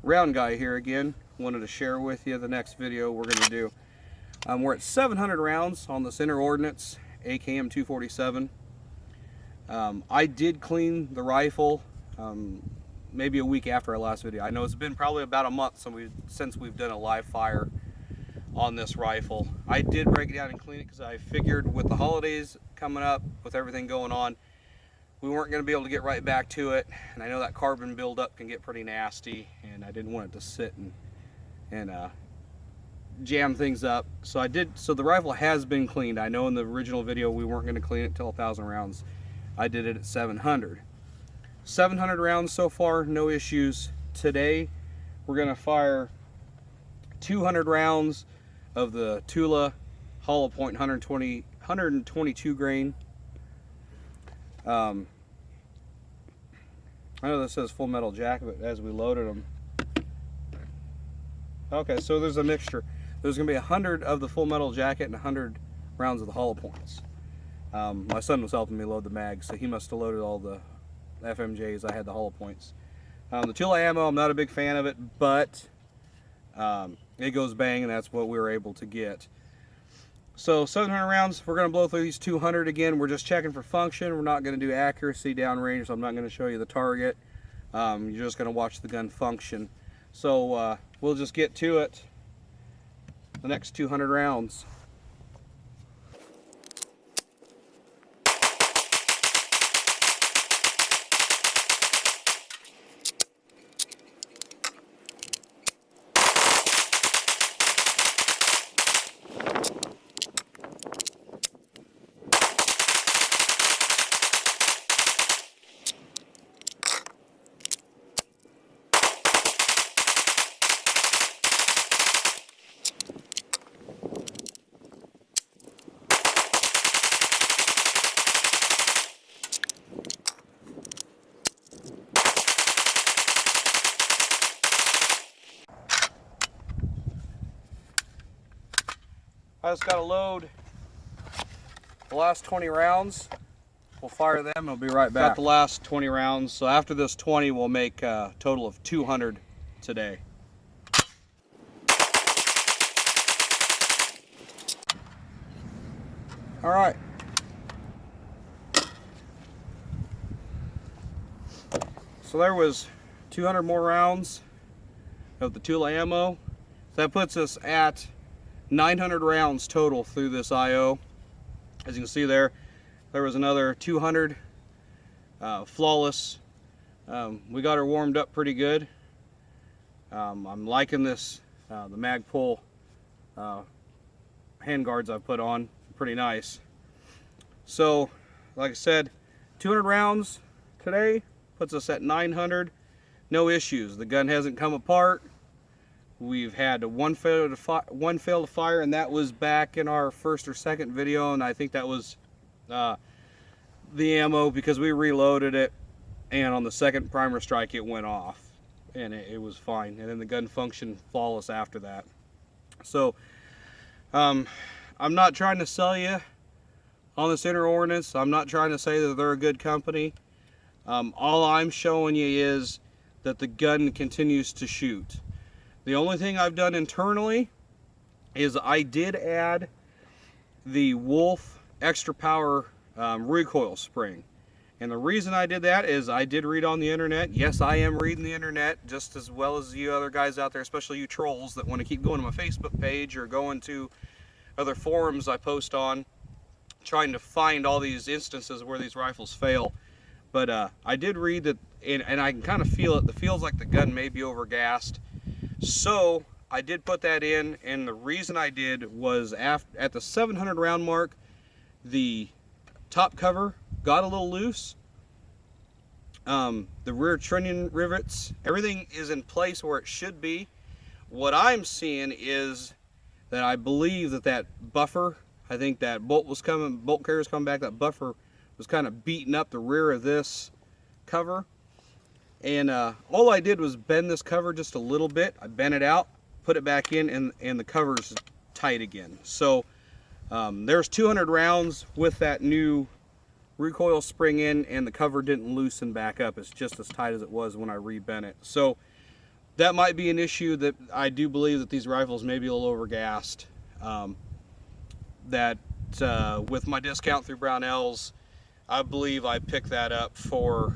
Round guy here again. Wanted to share with you the next video we're going to do. We're at 700 rounds on this inner Ordnance AKM-247. I did clean the rifle maybe a week after our last video. I know it's been probably about a month since we've done a live fire on this rifle. I did break it down and clean it because I figured with the holidays coming up, with everything going on, we weren't going to be able to get right back to it. And I know that carbon buildup can get pretty nasty, and I didn't want it to sit and jam things up. So I did. So the rifle has been cleaned. I know in the original video we weren't going to clean it till 1,000 rounds. I did it at 700. 700 rounds so far, no issues. Today we're going to fire 200 rounds of the Tula hollow point 122 grain. I know this says full metal jacket, but as we loaded them, okay, so there's a mixture. There's going to be 100 of the full metal jacket and 100 rounds of the hollow points. My son was helping me load the mags, so he must have loaded all the FMJs. I had the hollow points. The Tula ammo, I'm not a big fan of it, but it goes bang, and that's what we were able to get. So 700 rounds, we're going to blow through these 200 again. We're just checking for function. We're not going to do accuracy downrange, so I'm not going to show you the target. You're just going to watch the gun function. So we'll just get to it. The next 200 rounds. I just got to load the last 20 rounds. We'll fire them and we'll be right back. Got the last 20 rounds, so after this 20 we'll make a total of 200 today. All right. So there was 200 more rounds of the Tula ammo. That puts us at 900 rounds total through this IO. As you can see there was another 200 flawless. We got her warmed up pretty good. I'm liking this, the mag pull hand guards I've put on, pretty nice. So like I said, 200 rounds today puts us at 900. No issues. The gun hasn't come apart. We've had one fail to fire, and that was back in our first or second video, and I think that was the ammo, because we reloaded it, and on the second primer strike it went off, and it was fine, and then the gun functioned flawless after that. So I'm not trying to sell you on this inner Ordnance. I'm not trying to say that they're a good company. All I'm showing you is that the gun continues to shoot. The only thing I've done internally is I did add the Wolf extra power recoil spring. And the reason I did that is I did read on the internet. Yes, I am reading the internet just as well as you other guys out there, especially you trolls that want to keep going to my Facebook page or going to other forums I post on, trying to find all these instances where these rifles fail. But I did read that, and I can kind of feel it. It feels like the gun may be overgassed. So I did put that in, and the reason I did was at the 700 round mark, the top cover got a little loose. The rear trunnion rivets, everything is in place where it should be. What I'm seeing is that I believe that buffer, I think that bolt carrier's coming back, that buffer was kind of beating up the rear of this cover. And all I did was bend this cover just a little bit. I bent it out, put it back in, and the cover's tight again. So there's 200 rounds with that new recoil spring in, and the cover didn't loosen back up. It's just as tight as it was when I rebent it. So that might be an issue. That I do believe that these rifles may be a little overgassed. With my discount through Brownells, I believe I picked that up for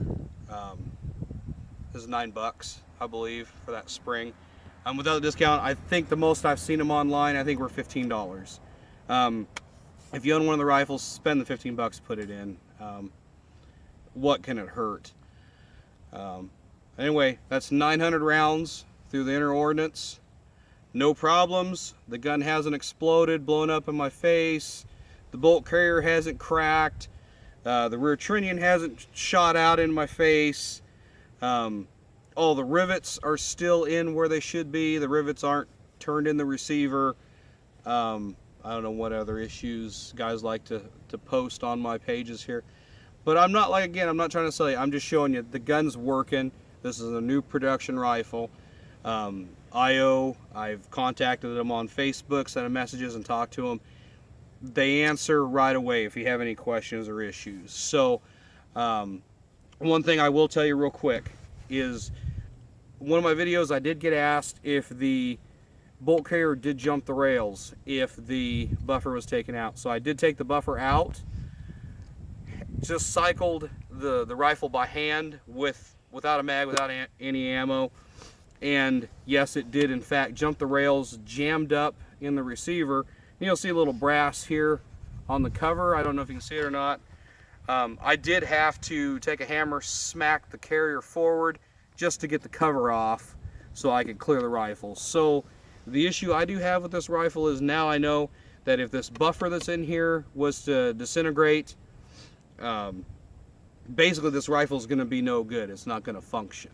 this is $9, I believe, for that spring. Without the discount, I think the most I've seen them online, I think, were $15. If you own one of the rifles, spend the $15, put it in. What can it hurt? Anyway, that's 900 rounds through the inner ordnance. No problems. The gun hasn't exploded, blown up in my face. The bolt carrier hasn't cracked. The rear trunnion hasn't shot out in my face. All the rivets are still in where they should be. The rivets aren't turned in the receiver. I don't know what other issues guys like to post on my pages here. But I'm not, again, I'm not trying to sell you. I'm just showing you the gun's working. This is a new production rifle. IO, I've contacted them on Facebook, sent them messages and talked to them. They answer right away if you have any questions or issues. So one thing I will tell you real quick is one of my videos I did get asked if the bolt carrier did jump the rails if the buffer was taken out. So I did take the buffer out, just cycled the rifle by hand without a mag, without any ammo, and yes, it did in fact jump the rails, jammed up in the receiver. You'll see a little brass here on the cover. I don't know if you can see it or not. I did have to take a hammer, smack the carrier forward just to get the cover off so I could clear the rifle. So the issue I do have with this rifle is now I know that if this buffer that's in here was to disintegrate, basically this rifle is going to be no good. It's not going to function.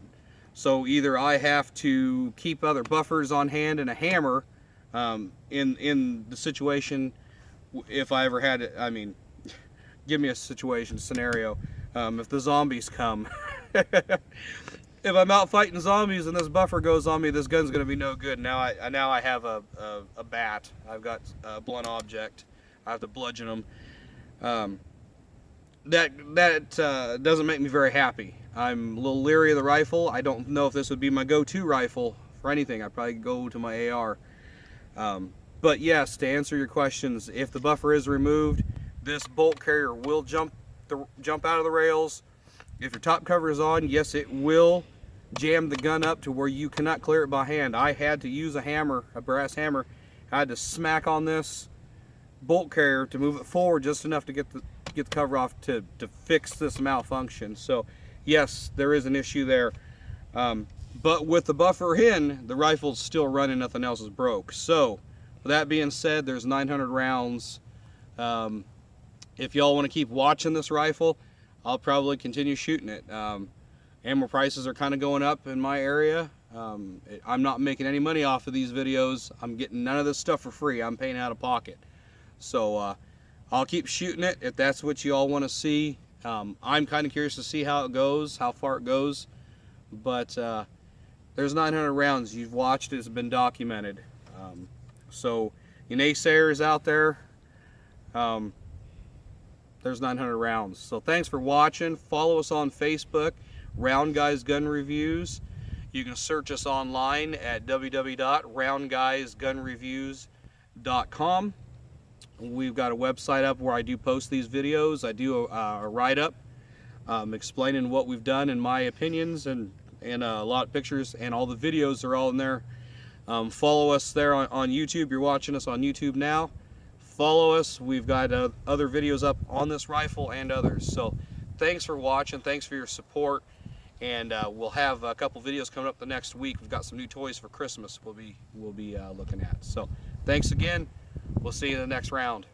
So either I have to keep other buffers on hand and a hammer in the situation, if I ever had it. I mean, give me a scenario. If the zombies come, if I'm out fighting zombies and this buffer goes on me, this gun's going to be no good. Now I have a bat. I've got a blunt object. I have to bludgeon them. That doesn't make me very happy. I'm a little leery of the rifle. I don't know if this would be my go-to rifle for anything. I'd probably go to my AR. But yes, to answer your questions, if the buffer is removed, this bolt carrier will jump out of the rails. If your top cover is on, yes, it will jam the gun up to where you cannot clear it by hand. I had to use a hammer, a brass hammer. I had to smack on this bolt carrier to move it forward just enough to get the cover off to fix this malfunction. So yes, there is an issue there. But with the buffer in, the rifle's still running, nothing else is broke. So with that being said, there's 900 rounds. If y'all want to keep watching this rifle, I'll probably continue shooting it. Ammo prices are kind of going up in my area. I'm not making any money off of these videos. I'm getting none of this stuff for free. I'm paying out of pocket. So I'll keep shooting it if that's what you all want to see. I'm kind of curious to see how it goes, how far it goes. But there's 900 rounds. You've watched it. It's been documented. So you naysayers out there, there's 900 rounds. So thanks for watching. Follow us on Facebook, Round Guys Gun Reviews. You can search us online at www.roundguysgunreviews.com. We've got a website up where I do post these videos. I do a write-up explaining what we've done and my opinions, and a lot of pictures, and all the videos are all in there. Follow us there on YouTube. You're watching us on YouTube now. Follow us. We've got other videos up on this rifle and others. So thanks for watching. Thanks for your support. And we'll have a couple videos coming up the next week. We've got some new toys for Christmas we'll be looking at. So thanks again. We'll see you in the next round.